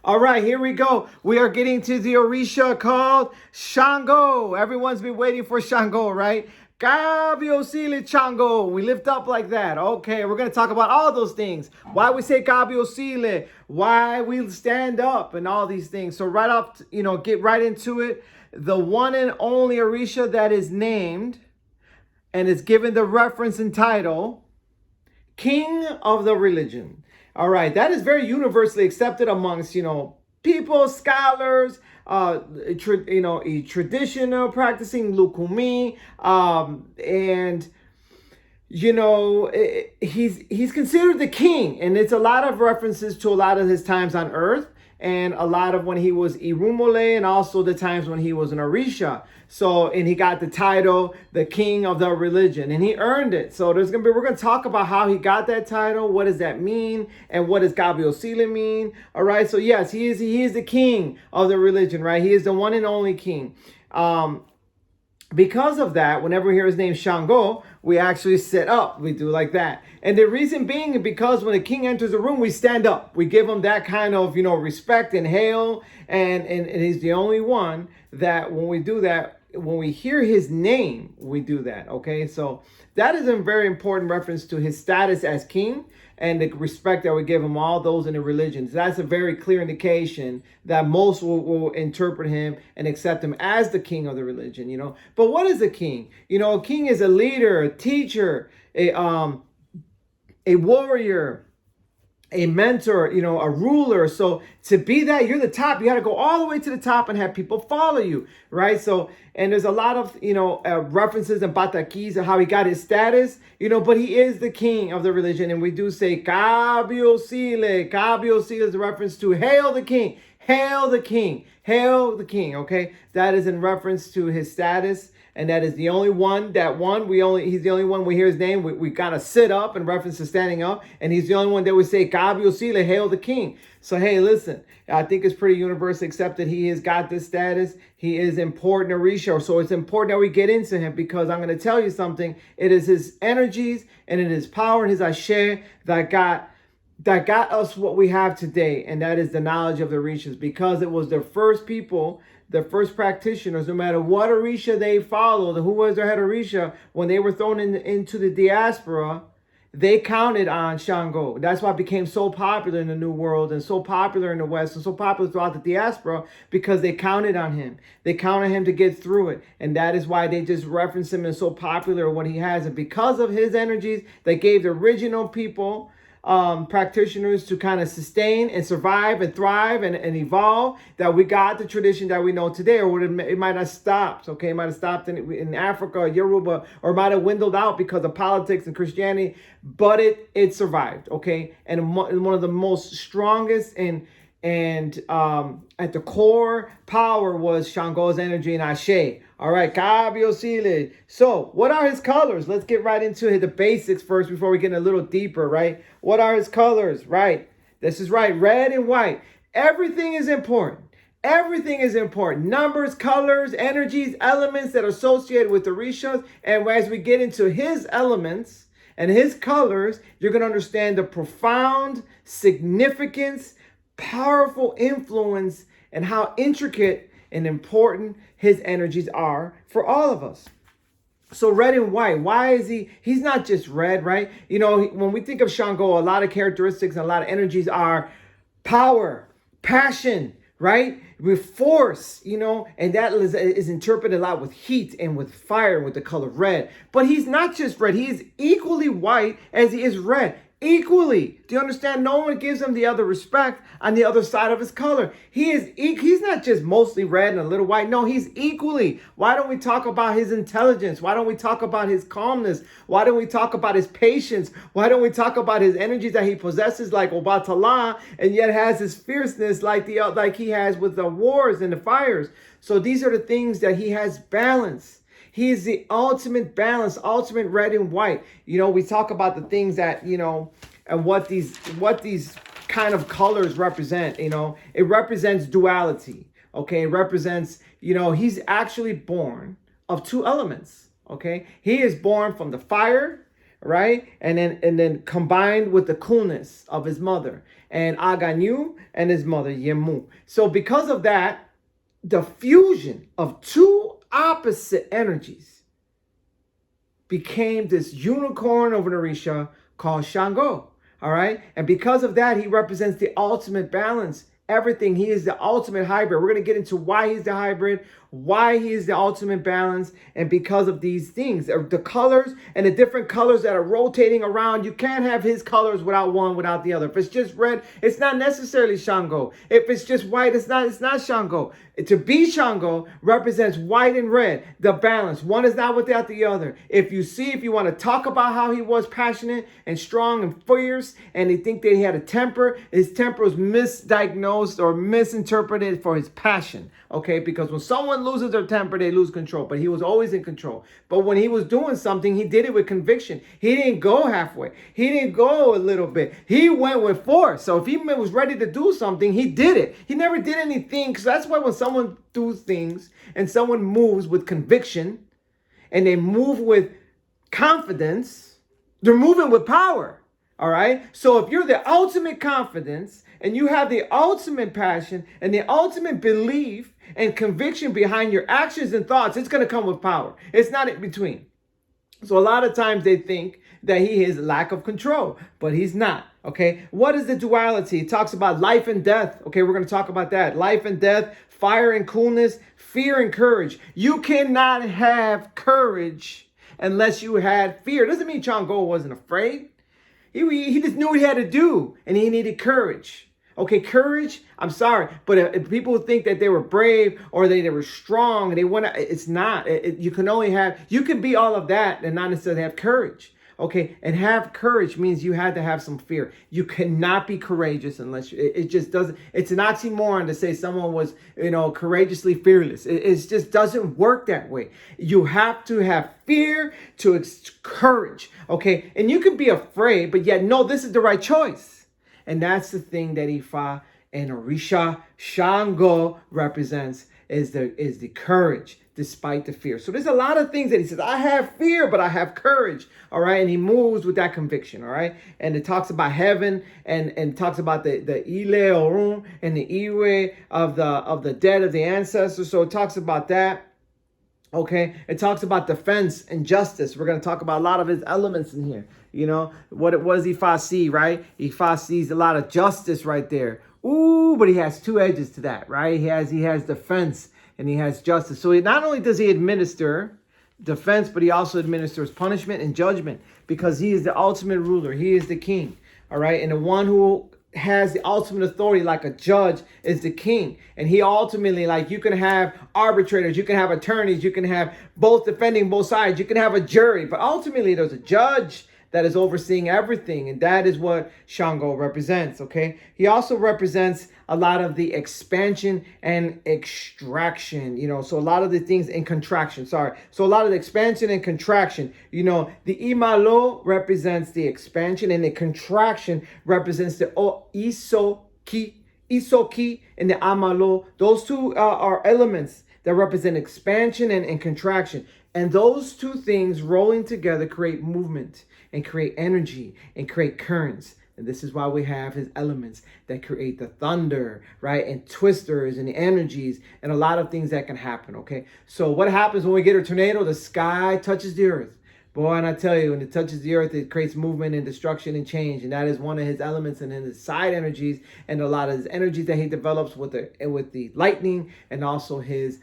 All right, here we go. We are getting to the Orisha called Sango. Everyone's been waiting for Sango, right? Gabiosile Chango. We lift up like that. Okay, we're going to talk about all those things. Why we say Gabiosile, why we stand up, and all these things. So right off, get right into it. The one and only Orisha that is named and is given the reference and title, King of the Religion. All right, that is very universally accepted amongst, people, scholars, traditional practicing Lukumi, and he's considered the king, and it's a lot of references to a lot of his times on earth, and a lot of when he was Irumole, and also the times when he was an Orisha. So, and he got the title, the King of the Religion, and he earned it. So we're gonna talk about how he got that title, what does that mean, and what does Gabiosile mean. All right, so yes, he is the King of the Religion, right? He is the one and only King. Because of that, whenever we hear his name Sango, we actually sit up. We do like that. And the reason being because when the king enters the room, we stand up. We give him that kind of, respect and hail. And he's the only one that when we do that, when we hear his name, we do that. Okay, so that is a very important reference to his status as king and the respect that we give him, all those in the religions. That's a very clear indication that most will interpret him and accept him as the king of the religion, But what is a king? A king is a leader, a teacher, a warrior, a mentor, a ruler. So to be that, you're the top. You got to go all the way to the top and have people follow you, right? So, and there's a lot of, references and batakis of how he got his status, but he is the king of the religion. And we do say, Gabiosile. Gabiosile is a reference to hail the king, hail the king, hail the king, okay? That is in reference to his status. And that is the only one he's the only one we hear his name. We gotta sit up in reference to standing up. And he's the only one that would say, Gabiosile, hail the king. So, hey, listen, I think it's pretty universally accepted. He has got this status. He is important, Orisha. So it's important that we get into him because I'm going to tell you something. It is his energies and it is power and his ashe that got us what we have today. And that is the knowledge of the Orishas, because it was the first people, the first practitioners, no matter what Orisha they followed, who was their head Orisha, when they were thrown into the diaspora, they counted on Sango. That's why it became so popular in the New World and so popular in the West and so popular throughout the diaspora, because they counted on him. They counted on him to get through it. And that is why they just reference him as so popular what he has. And because of his energies, they gave the original people, practitioners, to kind of sustain and survive and thrive and evolve, that we got the tradition that we know today. Or it might have stopped, okay? It might have stopped in Africa or Yoruba, or it might have dwindled out because of politics and Christianity, but it survived, okay? And one of the most strongest and at the core power was Shango's energy and Ashe. All right, Gabiosile. So, what are his colors? Let's get right into the basics first before we get a little deeper, right? What are his colors? Right. This is right. Red and white. Everything is important. Everything is important. Numbers, colors, energies, elements that are associated with the Orishas. And as we get into his elements and his colors, you're going to understand the profound significance, powerful influence, and how intricate and important his energies are for all of us. So red and white, why is he's not just red, right? When we think of Sango, a lot of characteristics and a lot of energies are power, passion, right? With force, and that is interpreted a lot with heat and with fire and with the color red. But he's not just red, he is equally white as he is red. Equally. Do you understand? No one gives him the other respect on the other side of his color. He's not just mostly red and a little white. No, he's equally. Why don't we talk about his intelligence? Why don't we talk about his calmness? Why don't we talk about his patience? Why don't we talk about his energies that he possesses like Obatala, and yet has his fierceness like he has with the wars and the fires? So these are the things that he has balance. He is the ultimate balance, ultimate red and white. We talk about the things that, and what these kind of colors represent. It represents duality. Okay, it represents, he's actually born of two elements. Okay, he is born from the fire, right, and then combined with the coolness of his mother. And Aganyu and his mother Yemu. So because of that, the fusion of two opposite energies became this unicorn of an Orisha called Sango. All right. And because of that, he represents the ultimate balance. Everything. He is the ultimate hybrid. We're going to get into why he's the hybrid, why he is the ultimate balance, and because of these things, the colors and the different colors that are rotating around. You can't have his colors without one, without the other. If it's just red, it's not necessarily Sango. If it's just white, it's not Sango. To be Sango represents white and red, the balance. One is not without the other. If you want to talk about how he was passionate and strong and fierce, and they think that he had a temper, his temper was misdiagnosed or misinterpreted for his passion. Okay, because when someone loses their temper, they lose control. But he was always in control. But when he was doing something, he did it with conviction. He didn't go halfway. He didn't go a little bit. He went with force. So if he was ready to do something, he did it. He never did anything. So that's why when someone does things and someone moves with conviction and they move with confidence, they're moving with power. All right. So if you're the ultimate confidence and you have the ultimate passion and the ultimate belief and conviction behind your actions and thoughts, it's going to come with power. It's not in between. So a lot of times they think that he is lack of control, but he's not. Okay. What is the duality? It talks about life and death. Okay. We're going to talk about that. Life and death, fire and coolness, fear and courage. You cannot have courage unless you had fear. It doesn't mean Sango wasn't afraid. He just knew what he had to do, and he needed courage. Okay, courage, I'm sorry, but if people think that they were brave or they were strong, and they want to, it's not. You can only have, you can be all of that and not necessarily have courage. Okay, and have courage means you had to have some fear. You cannot be courageous unless it just doesn't. It's an oxymoron to say someone was, courageously fearless. It just doesn't work that way. You have to have fear to courage. Okay, and you can be afraid, but yet no, this is the right choice. And that's the thing that Ifa and Orisha Sango represents is the courage despite the fear. So there's a lot of things that he says, I have fear, but I have courage. All right. And he moves with that conviction. All right. And it talks about heaven and talks about the Ile Orun and the Iwe of the dead of the ancestors. So it talks about that. Okay. It talks about defense and justice. We're going to talk about a lot of his elements in here. What does Ifa see, right? Ifa sees a lot of justice right there. Ooh, but he has two edges to that, right? He has defense and he has justice. So not only does he administer defense, but he also administers punishment and judgment because he is the ultimate ruler. He is the king, all right? And the one who has the ultimate authority like a judge is the king. And he ultimately, like, you can have arbitrators, you can have attorneys, you can have both defending both sides, you can have a jury, but ultimately there's a judge that is overseeing everything. And that is what Sango represents, okay? He also represents a lot of the expansion and extraction, so a lot of the things in contraction, So a lot of the expansion and contraction, the Imalo represents the expansion and the contraction represents the Isoki and the Amalo. Those two are elements that represent expansion and contraction. And those two things rolling together create movement and create energy and create currents. And this is why we have his elements that create the thunder, right? And twisters and the energies and a lot of things that can happen, okay? So what happens when we get a tornado? The sky touches the earth. Boy, and I tell you, when it touches the earth, it creates movement and destruction and change. And that is one of his elements and his side energies and a lot of his energies that he develops with the lightning and also his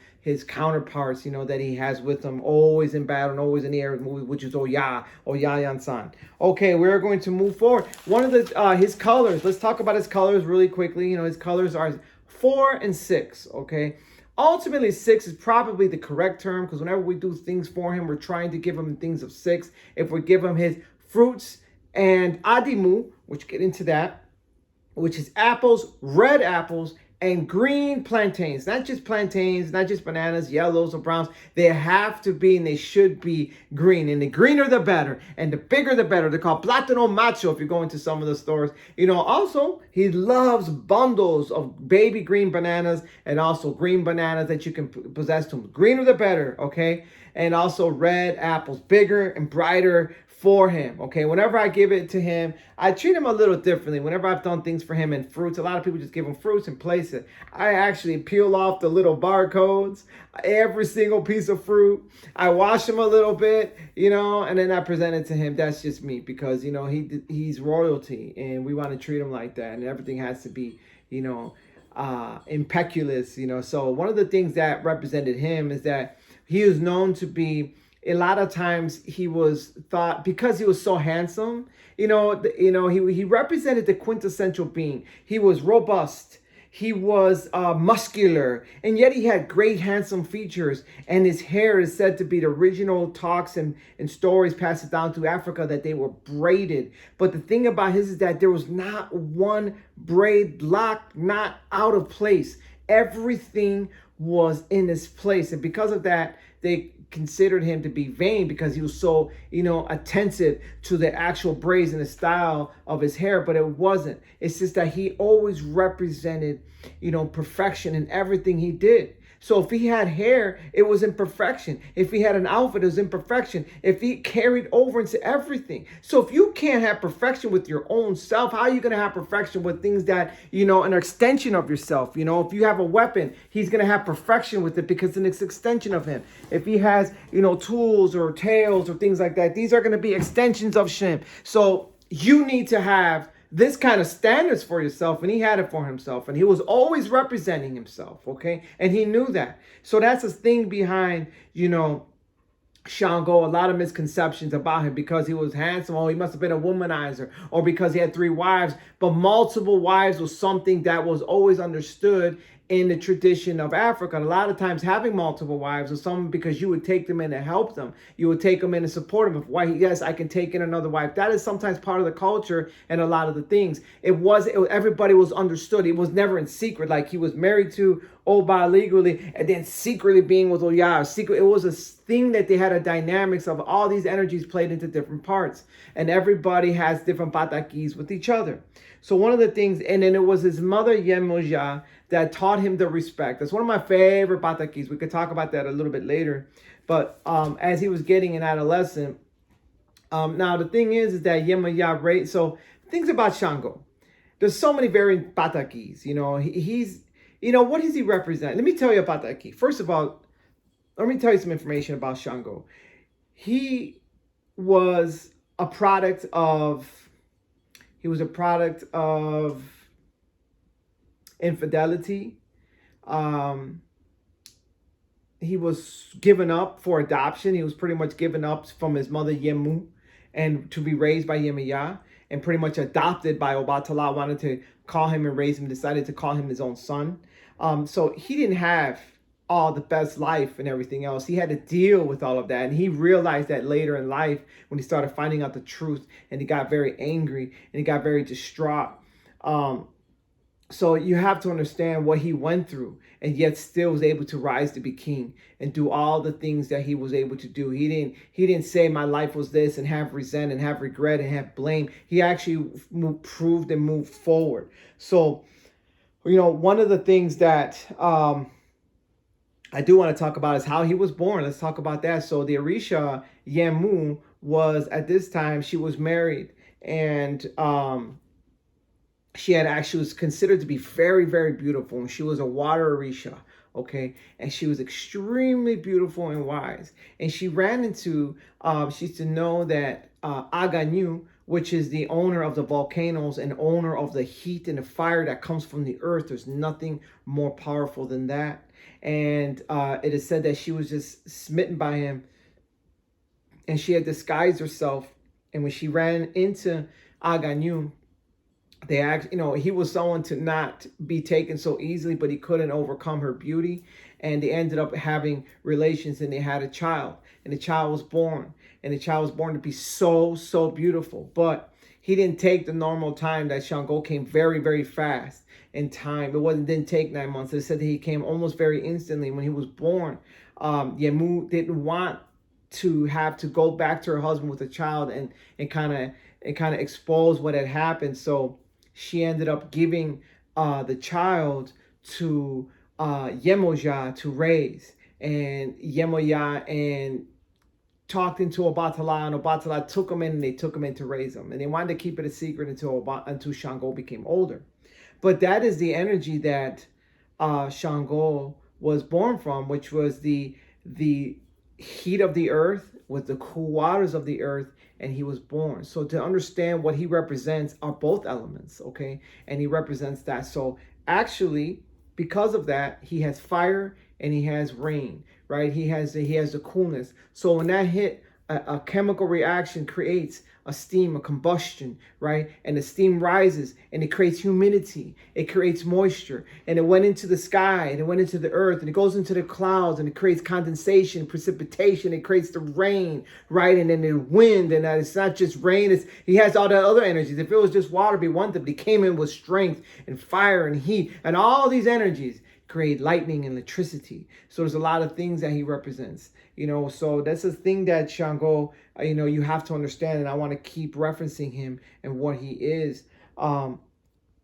counterparts, that he has with him, always in battle and always in the air, which is Oya Yan-san. Okay, we're going to move forward. One of his colors, let's talk about his colors really quickly. His colors are 4 and 6, okay? Ultimately, 6 is probably the correct term because whenever we do things for him, we're trying to give him things of 6. If we give him his fruits and adimu, which get into that, which is apples, red apples, and green plantains, not just bananas, yellows or browns. They have to be and they should be green. And the greener the better. And the bigger the better. They're called plátano macho if you go into some of the stores. Also, he loves bundles of baby green bananas and also green bananas that you can possess to him. Greener the better, okay? And also red apples, bigger and brighter for him. Okay, whenever I give it to him, I treat him a little differently. Whenever I've done things for him and fruits, a lot of people just give him fruits and place it. I actually peel off the little barcodes, every single piece of fruit. I wash him a little bit, and then I present it to him. That's just me, because he's royalty, and we want to treat him like that, and everything has to be, impeculous. So one of the things that represented him is that he is known to be, a lot of times he was thought, because he was so handsome, he represented the quintessential being. He was robust, he was muscular, and yet he had great handsome features, and his hair is said to be, the original talks and stories passed down through Africa, that they were braided. But the thing about his is that there was not one braid lock not out of place. Everything was in its place, and because of that, they considered him to be vain, because he was so, attentive to the actual braids and the style of his hair. But it wasn't. It's just that he always represented, perfection in everything he did. So if he had hair, it was in perfection. If he had an outfit, it was in perfection. If he carried over into everything. So if you can't have perfection with your own self, how are you going to have perfection with things that, an extension of yourself? If you have a weapon, he's going to have perfection with it, because it's an extension of him. If he has, tools or tails or things like that, these are going to be extensions of him. So you need to have this kind of standards for yourself, and he had it for himself, and he was always representing himself, okay? And he knew that. So that's the thing behind, Sango, a lot of misconceptions about him, because he was handsome. Oh, he must have been a womanizer, or because he had 3 wives. But multiple wives was something that was always understood in the tradition of Africa. And a lot of times having multiple wives was something because you would take them in to help them. You would take them in to support them. Yes, I can take in another wife. That is sometimes part of the culture and a lot of the things. Everybody was understood. It was never in secret, like he was married to Oba legally and then secretly being with Oya. It was a thing that they had a dynamics of all these energies played into different parts. And everybody has different patakis with each other. So one of the things, and then it was his mother Yemoja that taught him the respect. That's one of my favorite patakis. We could talk about that a little bit later. But as he was getting an adolescent, now the thing is that Yemoja, so things about Sango. There's so many variant patakis. He's, what does he represent? Let me tell you about pataki. First of all, let me tell you some information about Sango. He was a product of infidelity. He was given up for adoption. He was pretty much given up from his mother Yemu, and to be raised by Yemiya, and pretty much adopted by Obatala. Wanted to call him and raise him, decided to call him his own son. So he didn't have all the best life and everything else. He had to deal with all of that, and he realized that later in life when he started finding out the truth, and he got very angry and he got very distraught. So you have to understand what he went through, and yet still was able to rise to be king and do all the things that he was able to do. He didn't say my life was this and have resent and have regret and have blame. He actually proved and moved forward. So, one of the things that I do want to talk about is how he was born. Let's talk about that. So the Orisha Yemu was, at this time, she was married, and she was considered to be very, very beautiful. And she was a water Orisha, okay? And she was extremely beautiful and wise. And she ran into, she used to know that Aganyu, which is the owner of the volcanoes and owner of the heat and the fire that comes from the earth. There's nothing more powerful than that. And it is said that she was just smitten by him, and she had disguised herself. And when she ran into Aganyu, he was someone to not be taken so easily, but he couldn't overcome her beauty. And they ended up having relations, and they had a child, and the child was born. And the child was born to be so, so beautiful. But he didn't take the normal time that Sango came very, very fast in time. Didn't take 9 months. It said that he came almost very instantly when he was born. Yemu didn't want to have to go back to her husband with a child and kind of expose what had happened. So she ended up giving the child to Yemoja to raise. And Yemoja talked into Obatala, and Obatala took him in, and they took him in to raise him. And they wanted to keep it a secret until Shango became older. But that is the energy that Shango was born from, which was the heat of the earth, with the cool waters of the earth, and he was born. So to understand what he represents are both elements, okay? And he represents that. So actually, because of that, he has fire and he has rain, right? He has the coolness. So when that hit, a chemical reaction creates a steam, a combustion, right? And the steam rises and it creates humidity, it creates moisture, and it went into the sky and it went into the earth and it goes into the clouds and it creates condensation, precipitation, it creates the rain, right? And then the wind, and it's not just rain, he has all the other energies. If it was just water, it'd be one thing, but he came in with strength and fire and heat and all these energies create lightning and electricity. So there's a lot of things that he represents, so that's a thing that Shango, you have to understand, and I want to keep referencing him and what he is.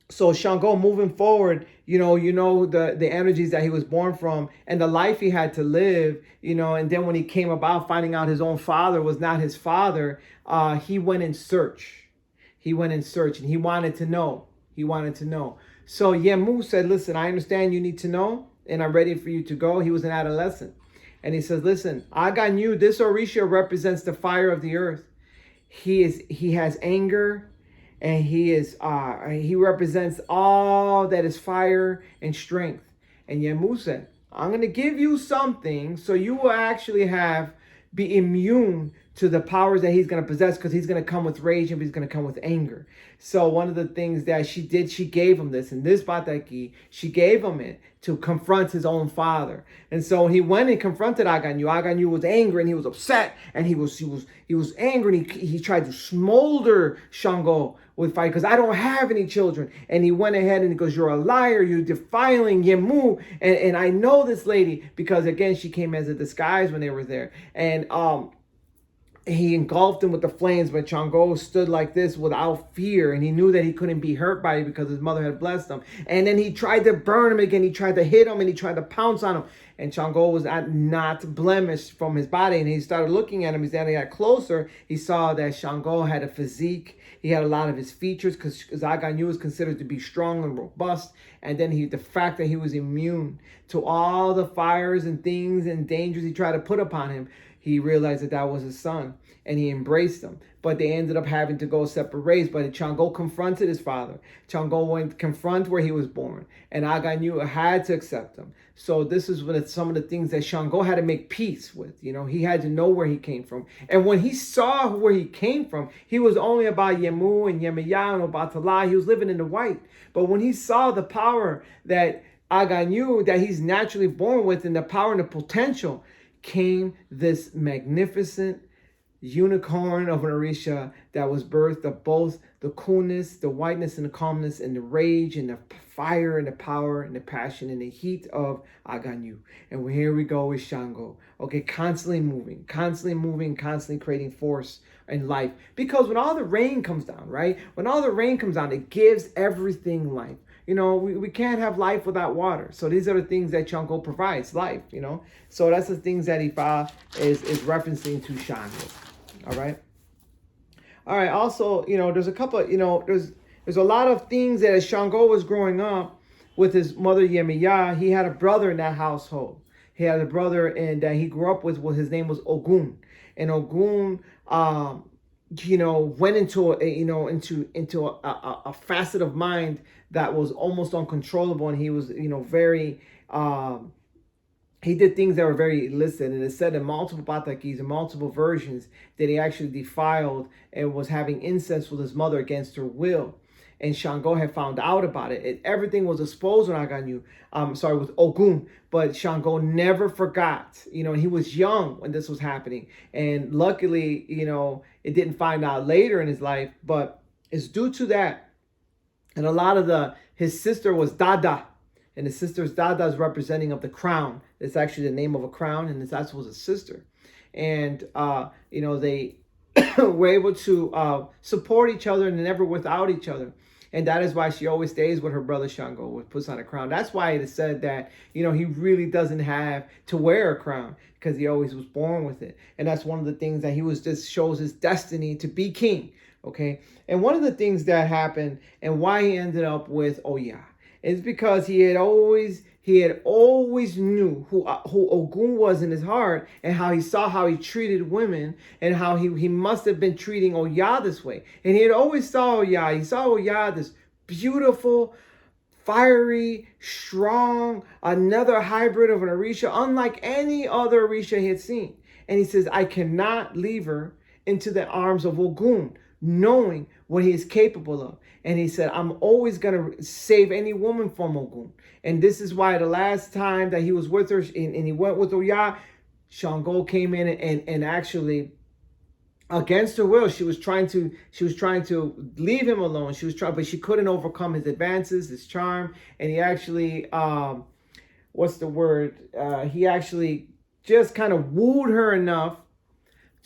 So Shango, moving forward, the energies that he was born from and the life he had to live, and then when he came about finding out his own father was not his father, he went in search. And he wanted to know. So Yemu said, listen, I understand you need to know, and I'm ready for you to go. He was an adolescent. And he says, listen, Aganyu, this Orisha represents the fire of the earth. He has anger, and he represents all that is fire and strength. And Yemu said, I'm going to give you something so you will actually be immune to the powers that he's going to possess, because he's going to come with rage and he's going to come with anger. So one of the things that she did, she gave him this. And this Bataki, she gave him it to confront his own father. And so when he went and confronted Aganyu was angry and he was upset, and he was angry, and he tried to smolder Shango with fire, because I don't have any children. And he went ahead and he goes, you're a liar, you're defiling Yemu. And I know this lady, because again, she came as a disguise when they were there. And he engulfed him with the flames, but Shango stood like this without fear, and he knew that he couldn't be hurt by it because his mother had blessed him. And then he tried to burn him again. He tried to hit him and he tried to pounce on him. And Shango was not blemished from his body. And he started looking at him. As he got closer, he saw that Shango had a physique. He had a lot of his features, because Aganyu was considered to be strong and robust. And then the fact that he was immune to all the fires and things and dangers he tried to put upon him, he realized that was his son, and he embraced him. But they ended up having to go separate ways. But Shango confronted his father. Shango went to confront where he was born, and Aganyu had to accept him. So this is some of the things that Shango had to make peace with. He had to know where he came from. And when he saw where he came from, he was only about Yemu and Yemaya and Obatala. He was living in the white. But when he saw the power that Aganyu, that he's naturally born with, and the power and the potential, came this magnificent unicorn of an Orisha that was birthed of both the coolness, the whiteness, and the calmness, and the rage, and the fire, and the power, and the passion, and the heat of Aganyu. And here we go with Shango. Okay, constantly moving, constantly creating force and life. Because when all the rain comes down, right? When all the rain comes down, it gives everything life. We can't have life without water. So these are the things that Shango provides, life, So that's the things that Ifa is referencing to Shango. All right. Also, there's a couple, there's a lot of things that as Shango was growing up with his mother Yemiya, he had a brother in that household. He had a brother and that he grew up with, his name was Ogun. And Ogun, went into a facet of mind that was almost uncontrollable, and he was, very, he did things that were very illicit, and it said in multiple patakis and multiple versions that he actually defiled and was having incest with his mother against her will. And Shango had found out about it. Everything was exposed on Aganyu. With Ogun. But Shango never forgot. He was young when this was happening. And luckily, it didn't find out later in his life. But it's due to that. And a lot of his sister was Dada. And his sister's Dada is representing of the crown. It's actually the name of a crown. And that was his sister. And, they were able to support each other and never without each other. And that is why she always stays with her brother Shango, which puts on a crown. That's why it is said that, he really doesn't have to wear a crown because he always was born with it. And that's one of the things that he was just shows his destiny to be king. Okay. And one of the things that happened and why he ended up with Oya is because he had always knew who Ogun was in his heart, and how he saw how he treated women, and how he must have been treating Oya this way. And he had always saw Oya. He saw Oya, this beautiful, fiery, strong, another hybrid of an Orisha, unlike any other Orisha he had seen. And he says, I cannot leave her into the arms of Ogun, knowing what he is capable of. And he said, I'm always going to save any woman from Ogun. And this is why the last time that he was with her and he went with Oya, Shango came in and actually, against her will, she was trying to leave him alone. But she couldn't overcome his advances, his charm. And he actually, what's the word? He actually just kind of wooed her enough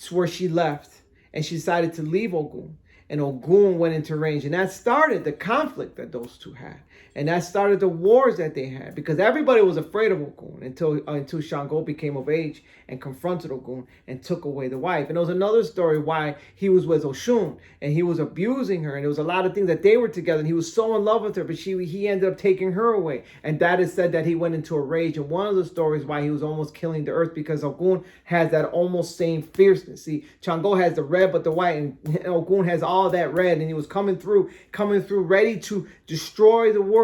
to where she left. And she decided to leave Ogun. And Ogun went into range. And that started the conflict that those two had. And that started the wars that they had. Because everybody was afraid of Ogun until Shango became of age and confronted Ogun and took away the wife. And there was another story why he was with Oshun. And he was abusing her. And there was a lot of things that they were together. And he was so in love with her. But he ended up taking her away. And that is said that he went into a rage. And one of the stories why he was almost killing the earth, because Ogun has that almost same fierceness. See, Shango has the red but the white. And Ogun has all that red. And he was coming through ready to destroy the world.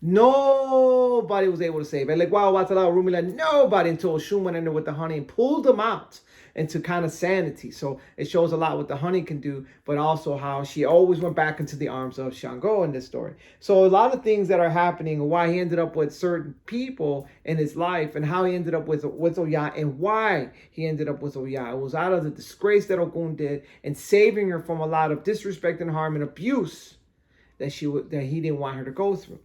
Nobody was able to save it. Like, wow, nobody, until Oshun went in there with the honey and pulled them out into kind of sanity. So it shows a lot what the honey can do, but also how she always went back into the arms of Shango in this story. So a lot of things that are happening, and why he ended up with certain people in his life, and how he ended up with Oya, and why he ended up with Oya. It was out of the disgrace that Ogun did and saving her from a lot of disrespect and harm and abuse that he didn't want her to go through.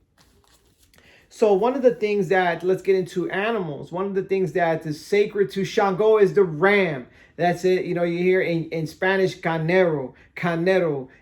So one of the things that, let's get into animals. One of the things that is sacred to Shango is the ram. That's it. You hear in Spanish, canero,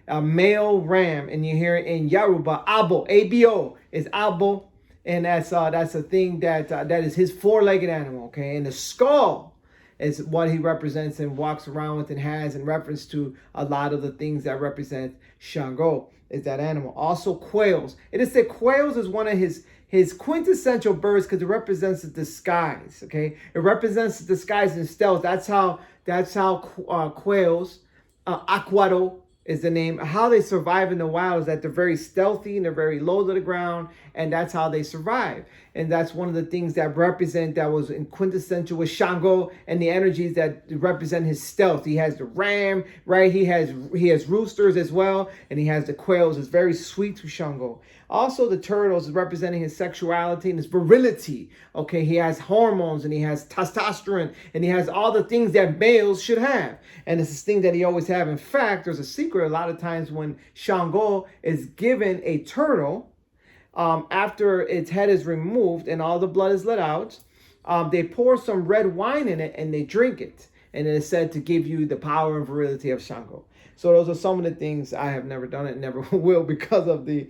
a male ram. And you hear it in Yoruba, abo, A-B-O is abo. And that's a thing that is his four-legged animal, okay? And the skull is what he represents and walks around with and has in reference to a lot of the things that represent Shango, is that animal. Also quails. It is said quails is one of his quintessential birds because it represents the disguise, okay? It represents the disguise and stealth. That's how quails, aquado is the name. How they survive in the wild is that they're very stealthy and they're very low to the ground, and that's how they survive. And that's one of the things that was in quintessential with Shango, and the energies that represent his stealth. He has the ram, right? He has roosters as well, and he has the quails. It's very sweet to Shango. Also, the turtles is representing his sexuality and his virility. Okay, he has hormones and he has testosterone and he has all the things that males should have. And it's this thing that he always have. In fact, there's a secret a lot of times when Shango is given a turtle, after its head is removed and all the blood is let out, they pour some red wine in it and they drink it. And it is said to give you the power and virility of Shango. So those are some of the things. I have never done it, never will, because of the,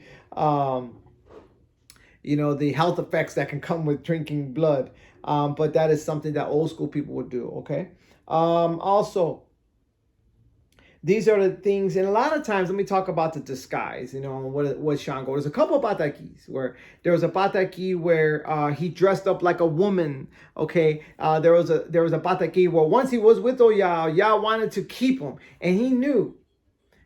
the health effects that can come with drinking blood. But that is something that old school people would do, okay? Also, these are the things, and a lot of times, let me talk about the disguise, what Shango. There's a couple of patakis where there was a pataki where he dressed up like a woman, okay? There was a pataki where once he was with Oya wanted to keep him, and he knew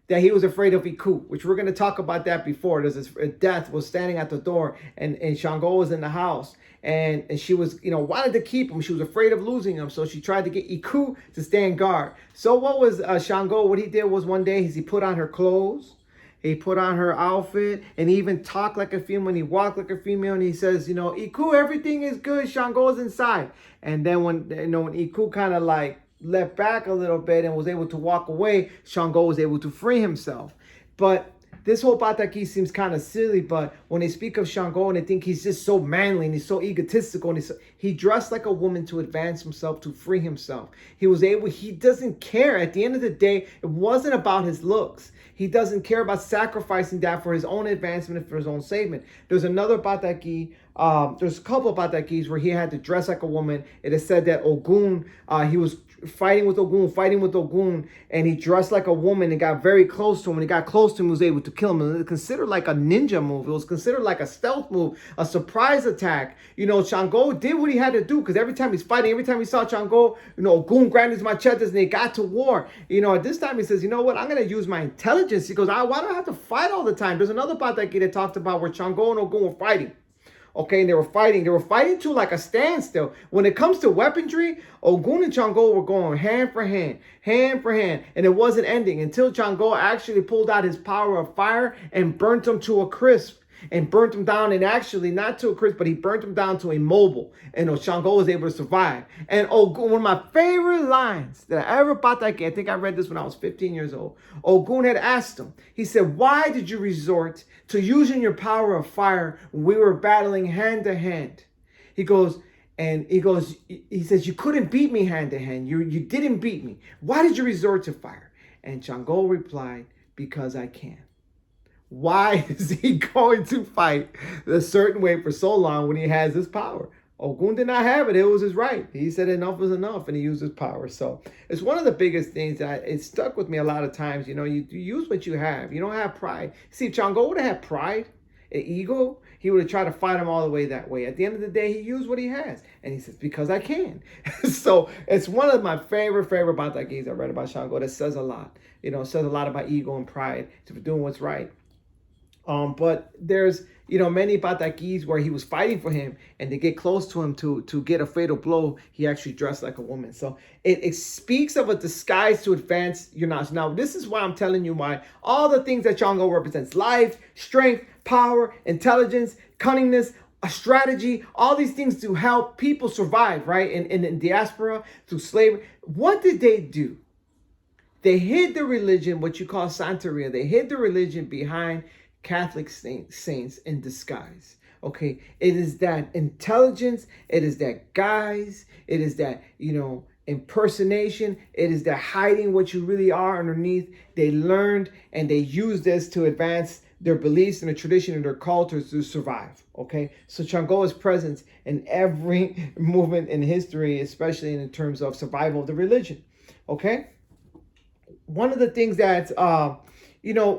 that he was afraid of Iku, which we're going to talk about that before. There's this death was standing at the door, and Shango was in the house, and she was, wanted to keep him. She was afraid of losing him, so she tried to get Iku to stand guard. So what was Shango? What he did was one day he put on her clothes, he put on her outfit, and he even talked like a female, and he walked like a female, and he says, Iku, everything is good. Shango's inside. And then when Iku kind of like left back a little bit and was able to walk away, Shango was able to free himself. But this whole Pataki seems kind of silly, but when they speak of Shango and they think he's just so manly and he's so egotistical, and he dressed like a woman to advance himself, to free himself. He doesn't care. At the end of the day, it wasn't about his looks. He doesn't care about sacrificing that for his own advancement and for his own saving. There's another Pataki, there's a couple of Patakis where he had to dress like a woman. It is said that Ogun, he was fighting with Ogun, and he dressed like a woman and got very close to him. When he got close to him, he was able to kill him. And it was considered like a ninja move. It was considered like a stealth move, a surprise attack. Shango did what he had to do, because every time he's fighting, every time he saw Shango, Ogun grabbed his machetes and they got to war. At this time he says, you know what, I'm going to use my intelligence. He goes, why do I have to fight all the time? There's another Pataki that talked about where Shango and Ogun were fighting. Okay, and they were fighting to like a standstill. When it comes to weaponry, Ogun and Shango were going hand for hand, and it wasn't ending until Shango actually pulled out his power of fire and burnt them to a crisp. And burnt him down, and actually not to a crisp, but he burnt him down to a mobile. And Shango was able to survive. And Ogun, one of my favorite lines that I ever Pataki, I think I read this when I was 15 years old. Ogun had asked him, he said, why did you resort to using your power of fire when we were battling hand to hand? He says, you couldn't beat me hand to hand. You didn't beat me. Why did you resort to fire? And Shango replied, because I can. Why is he going to fight a certain way for so long when he has this power? Ogun did not have it. It was his right. He said enough was enough, and he used his power. So it's one of the biggest things that it stuck with me a lot of times. You use what you have. You don't have pride. See, if Shango would have had pride, an ego, he would have tried to fight him all the way that way. At the end of the day, he used what he has. And he says, because I can. So it's one of my favorite Batakis I read about Shango that says a lot. It says a lot about ego and pride, to doing what's right. But there's, many Patakis where he was fighting for him, and to get close to him to get a fatal blow, he actually dressed like a woman. So it speaks of a disguise to advance your knowledge. Now, this is why I'm telling you why all the things that Shango represents, life, strength, power, intelligence, cunningness, a strategy, all these things to help people survive, right? In diaspora, through slavery. What did they do? They hid the religion, what you call Santeria. They hid the religion behind Catholic saints in disguise. Okay, it is that intelligence, it is that guise, it is that impersonation, it is that hiding what you really are underneath. They learned and they used this to advance their beliefs and their tradition and their cultures to survive. Okay, so Shango's presence in every movement in history, especially in terms of survival of the religion. Okay, one of the things that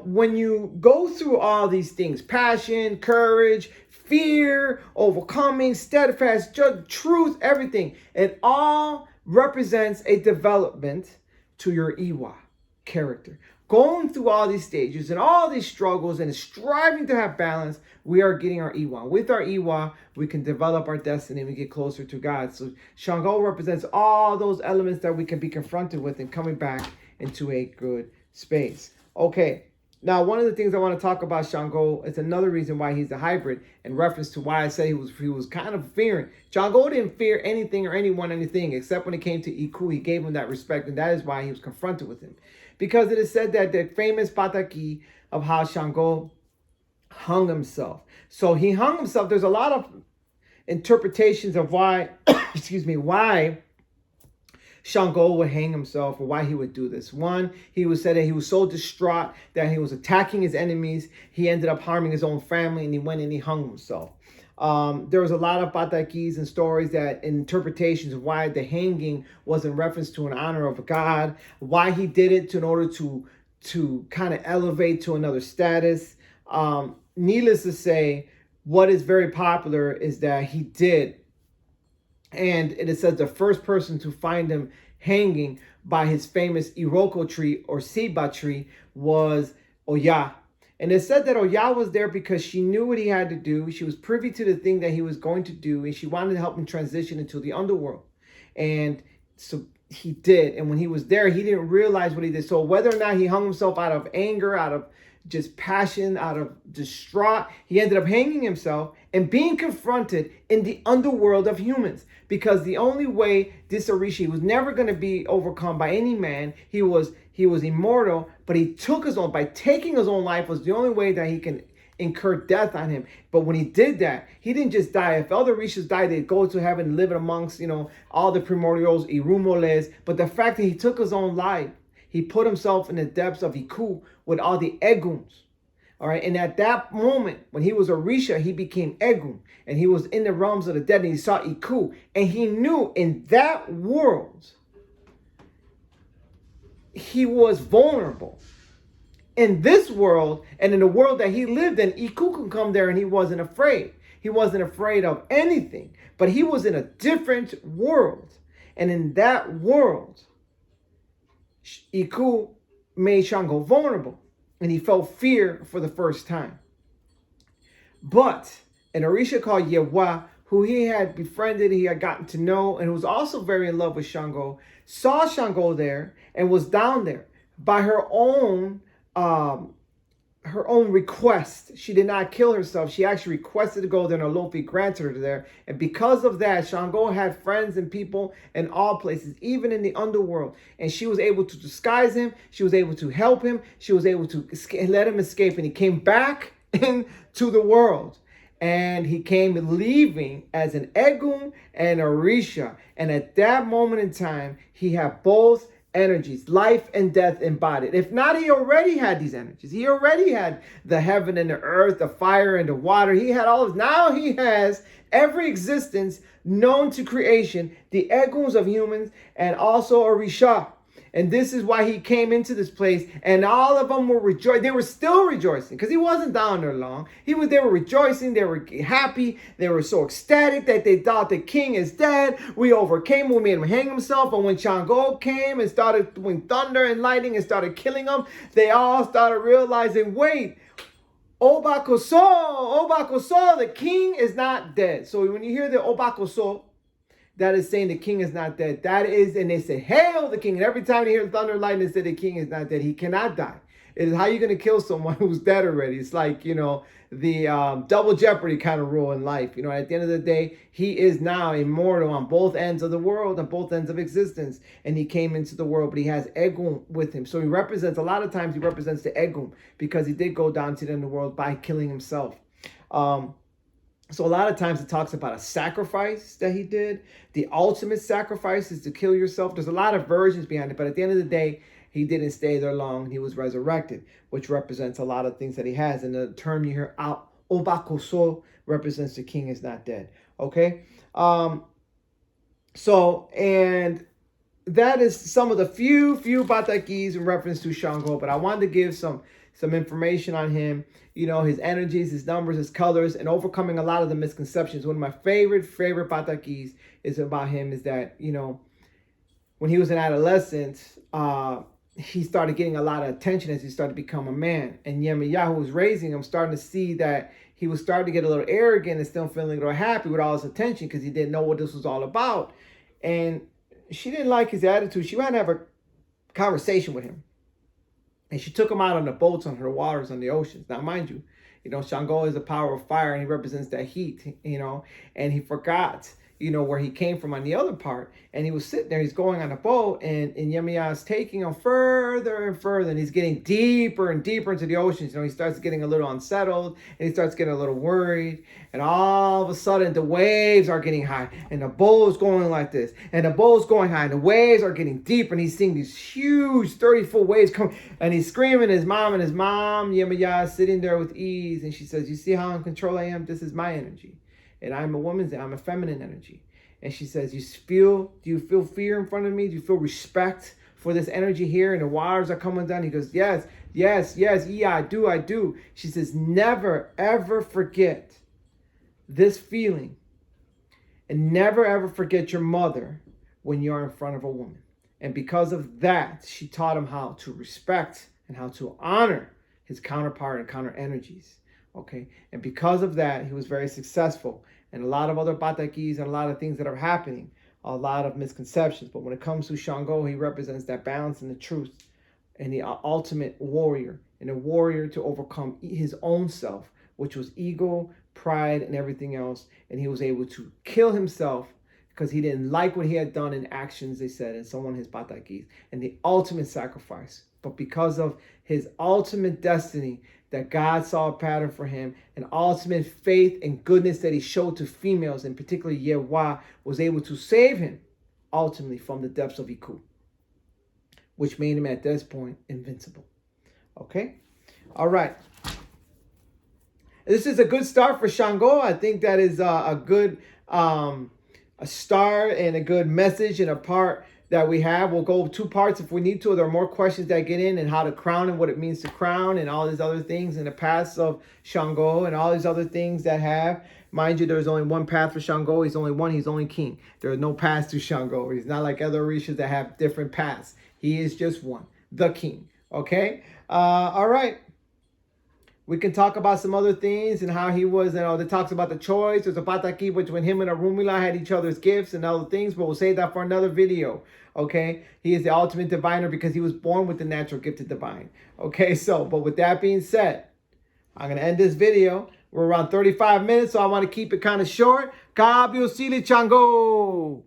when you go through all these things, passion, courage, fear, overcoming, steadfast, truth, everything, it all represents a development to your Iwa character. Going through all these stages and all these struggles and striving to have balance, we are getting our Iwa. With our Iwa, we can develop our destiny and we get closer to God. So Shango represents all those elements that we can be confronted with and coming back into a good space. Okay, now one of the things I want to talk about Shango is another reason why he's a hybrid, in reference to why I said he was kind of fearing. Shango didn't fear anything or anything, except when it came to Iku. He gave him that respect, and that is why he was confronted with him. Because it is said that the famous Pataki of how Shango hung himself. So he hung himself. There's a lot of interpretations of why, why Shango would hang himself, or why he would do this. One, said that he was so distraught that he was attacking his enemies. He ended up harming his own family, and he went and he hung himself. There was a lot of Patakis and stories that interpretations of why the hanging was in reference to an honor of God, why he did it in order to kind of elevate to another status. Needless to say, what is very popular is that he did. And it says the first person to find him hanging by his famous Iroko tree or Seiba tree was Oya. And it said that Oya was there because she knew what he had to do. She was privy to the thing that he was going to do, and she wanted to help him transition into the underworld. And so he did. And when he was there, he didn't realize what he did. So whether or not he hung himself out of anger, out of just passion, out of distraught, he ended up hanging himself and being confronted in the underworld of humans. Because the only way this Orisha was never going to be overcome by any man, he was he was immortal, but he took his own, by taking his own life was the only way that he can incur death on him. But when he did that, he didn't just die. If other Orishas died, they'd go to heaven and live amongst, all the primordials, Irumoles. But the fact that he took his own life, he put himself in the depths of Iku with all the Eguns. All right, and at that moment, when he was Orisha, he became Egun, and he was in the realms of the dead, and he saw Iku, and he knew in that world, he was vulnerable. In this world, and in the world that he lived in, Iku could come there, and he wasn't afraid. He wasn't afraid of anything, but he was in a different world. And in that world, Iku made Shango vulnerable, and he felt fear for the first time. But an Orisha called Yewa, who he had befriended, he had gotten to know, and who was also very in love with Shango, saw Shango there and was down there by her own request. She did not kill herself. She actually requested to go there, and Olofi granted her there. And because of that, Shango had friends and people in all places, even in the underworld. And she was able to disguise him. She was able to help him. She was able to let him escape. And he came back into the world. And he came leaving as an Egun and Orisha. And at that moment in time, he had both energies, life and death embodied. If not, he already had these energies. He already had the heaven and the earth, the fire and the water. He had all of this. Now he has every existence known to creation, the Eguns of humans, and also Orisha. And this is why he came into this place, and all of them were rejoicing. They were still rejoicing because he wasn't down there long. They were rejoicing. They were happy. They were so ecstatic that they thought the king is dead. We overcame him. We made him hang himself. And when Shango came and started doing thunder and lightning and started killing them, they all started realizing, wait, Obakoso, the king is not dead. So when you hear the Obakoso, that is saying the king is not dead. That is, and they say, hail the king. And every time you hear thunder and lightning, they say the king is not dead. He cannot die. It is how you're going to kill someone who's dead already. It's like, the double jeopardy kind of rule in life. At the end of the day, he is now immortal on both ends of the world, on both ends of existence. And he came into the world, but he has Egun with him. So he represents, a lot of times he represents the Egun because he did go down to the end of the world by killing himself. So a lot of times it talks about a sacrifice that he did. The ultimate sacrifice is to kill yourself. There's a lot of versions behind it, but at the end of the day, he didn't stay there long. He was resurrected, which represents a lot of things that he has. And the term you hear, Obakoso, represents the king is not dead. Okay? And that is some of the few batakis in reference to Shango, but I wanted to give some information on him, his energies, his numbers, his colors, and overcoming a lot of the misconceptions. One of my favorite batakis is about him is that, when he was an adolescent, he started getting a lot of attention as he started to become a man. And Yemaya, who was raising him, starting to see that he was starting to get a little arrogant and still feeling a little happy with all his attention because he didn't know what this was all about. And she didn't like his attitude. She wanted to have a conversation with him. And she took him out on the boats, on her waters, on the oceans. Now, mind you, Shango is the power of fire, and he represents that heat, and he forgot, where he came from on the other part. And he was sitting there, he's going on a boat, and Yemaya is taking him further and further, and he's getting deeper and deeper into the oceans. He starts getting a little unsettled, and he starts getting a little worried. And all of a sudden, the waves are getting high, and the boat's going like this, and the boat's going high, and the waves are getting deeper, and he's seeing these huge 30-foot waves come, and he's screaming at his mom, Yemaya, is sitting there with ease, and she says, you see how in control I am? This is my energy. And I'm a feminine energy. And she says, do you feel fear in front of me? Do you feel respect for this energy here? And the waters are coming down. He goes, yes, yeah, I do. She says, never, ever forget this feeling. And never, ever forget your mother when you're in front of a woman. And because of that, she taught him how to respect and how to honor his counterpart and counter energies. Okay, and because of that, he was very successful. And a lot of other batakis and a lot of things that are happening, a lot of misconceptions. But when it comes to Shango, he represents that balance and the truth and the ultimate warrior, and a warrior to overcome his own self, which was ego, pride, and everything else. And he was able to kill himself, because he didn't like what he had done in actions, they said, and so on his patakis, and the ultimate sacrifice. But because of his ultimate destiny, that God saw a pattern for him, and ultimate faith and goodness that he showed to females, and particularly Yewa, was able to save him ultimately from the depths of Iku, which made him at this point invincible. Okay? All right. This is a good start for Sango. I think that is a good a start and a good message and a part that we have. We'll go 2 parts if we need to. There are more questions that get in, and how to crown and what it means to crown and all these other things in the paths of Sango and all these other things that have. Mind you, there's only one path for Sango. He's only one. He's only king. There are no paths to Sango. He's not like other Orishas that have different paths. He is just one, the king. Okay? All right. We can talk about some other things and how he was, that talks about the choice. There's a pataki which when him and Arumila had each other's gifts and other things, but we'll save that for another video. Okay? He is the ultimate diviner because he was born with the natural gift to divine. Okay, so, but with that being said, I'm going to end this video. We're around 35 minutes, so I want to keep it kind of short. Kabiosili Chango!